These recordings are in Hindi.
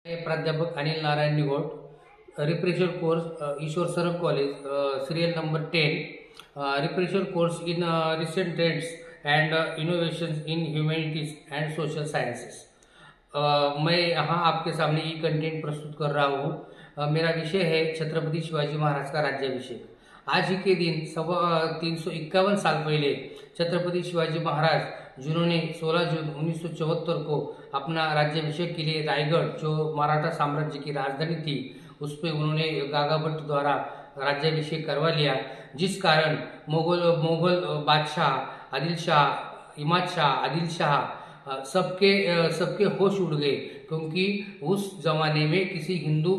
प्राध्यापक अनिल नारायण निगोट, रिफ्रेशर कोर्स ईश्वर सरग college, serial number 10, refresher course in recent trends and innovations in humanities and social sciences. मैं यहाँ आपके सामने ये कंटेंट प्रस्तुत कर रहा हूँ। मेरा विषय है छत्रपति शिवाजी महाराज का राज्याभिषेक। आज ही के दिन 351 साल पहले छत्रपति शिवाजी महाराज जिन्होंने 16 जून 1974 को अपना राज्याभिषेक के लिए रायगढ़, जो मराठा साम्राज्य की राजधानी थी, उस पर उन्होंने गागा भट्ट द्वारा राज्याभिषेक करवा लिया, जिस कारण मुगल बादशाह आदिल शाह, इमाद शाह, आदिल शाह सबके होश उड़ गए, क्योंकि उस जमाने में किसी हिंदू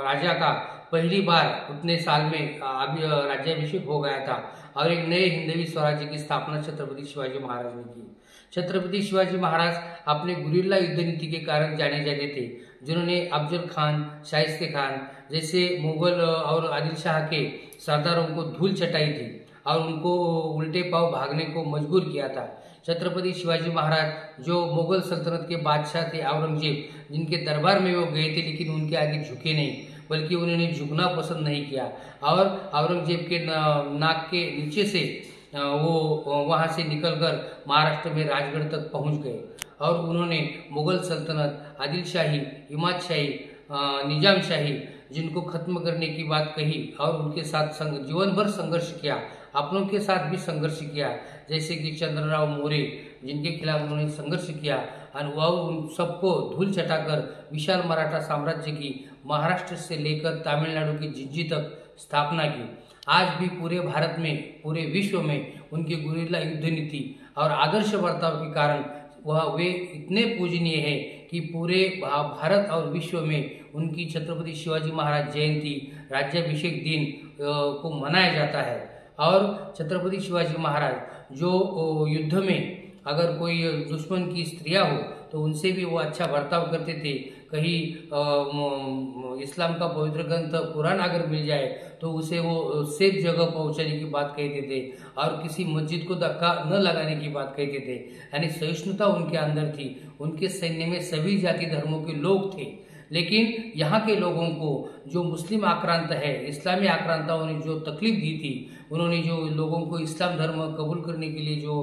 राजा का पहली बार उतने साल में राज्याभिषेक हो गया था और एक नए हिंदवी स्वराज्य की स्थापना छत्रपति शिवाजी महाराज ने की। छत्रपति शिवाजी महाराज अपने गुरिल्ला युद्ध नीति के कारण जाने जाते थे, जिन्होंने अफजल खान, शाइस्ते खान जैसे मुगल और आदिल शाह के सरदारों को धूल चटाई थी और उनको उल्टे पांव भागने को मजबूर किया था। छत्रपति शिवाजी महाराज जो मुगल सल्तनत के बादशाह थे औरंगजेब, जिनके दरबार में वो गए थे, लेकिन उनके आगे झुके नहीं, बल्कि उन्होंने झुकना पसंद नहीं किया और औरंगजेब के नाक के नीचे से वो वहां से निकलकर महाराष्ट्र में राजगढ़ तक पहुंच गए और उन्होंने मुगल सल्तनत, आदिल शाही, इमाद शाही, निजाम शाही जिनको खत्म करने की बात कही और उनके साथ जीवन भर संघर्ष किया, अपनों के साथ भी संघर्ष किया, जैसे कि चंद्रराव मोरे जिनके खिलाफ उन्होंने संघर्ष किया और वह उन सबको धूल चटाकर विशाल मराठा साम्राज्य की महाराष्ट्र से लेकर तमिलनाडु की जिंजी तक स्थापना की। आज भी पूरे भारत में, पूरे विश्व में उनकी गुरिल्ला युद्ध नीति और आदर्श बर्ताव के कारण वे इतने पूजनीय है कि पूरे भारत और विश्व में उनकी छत्रपति शिवाजी महाराज जयंती, राज्याभिषेक दिन को मनाया जाता है। और छत्रपति शिवाजी महाराज जो युद्ध में अगर कोई दुश्मन की स्त्रियां हो तो उनसे भी वो अच्छा बर्ताव करते थे। कहीं इस्लाम का पवित्र ग्रंथ कुरान अगर मिल जाए तो उसे वो सेफ जगह पहुंचाने की बात कहते थे और किसी मस्जिद को धक्का न लगाने की बात कहते थे। यानी सहिष्णुता उनके अंदर थी। उनके सैन्य में सभी जाति धर्मों के लोग थे, लेकिन यहाँ के लोगों को जो मुस्लिम आक्रांत है, इस्लामी आक्रांताओं ने जो तकलीफ दी थी, उन्होंने जो लोगों को इस्लाम धर्म कबूल करने के लिए जो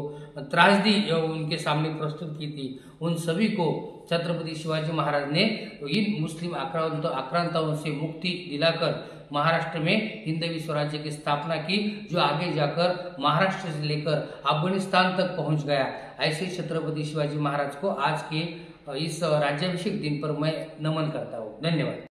त्रासदी उनके सामने प्रस्तुत की थी, उन सभी को छत्रपति शिवाजी महाराज ने इन मुस्लिम आक्रांताओं से मुक्ति दिलाकर महाराष्ट्र में हिंदवी स्वराज्य की स्थापना की, जो आगे जाकर महाराष्ट्र से लेकर अफगानिस्तान तक पहुंच गया। ऐसे छत्रपति शिवाजी महाराज को आज के इस राज्याभिषेक दिन पर मैं नमन करता हूँ। धन्यवाद।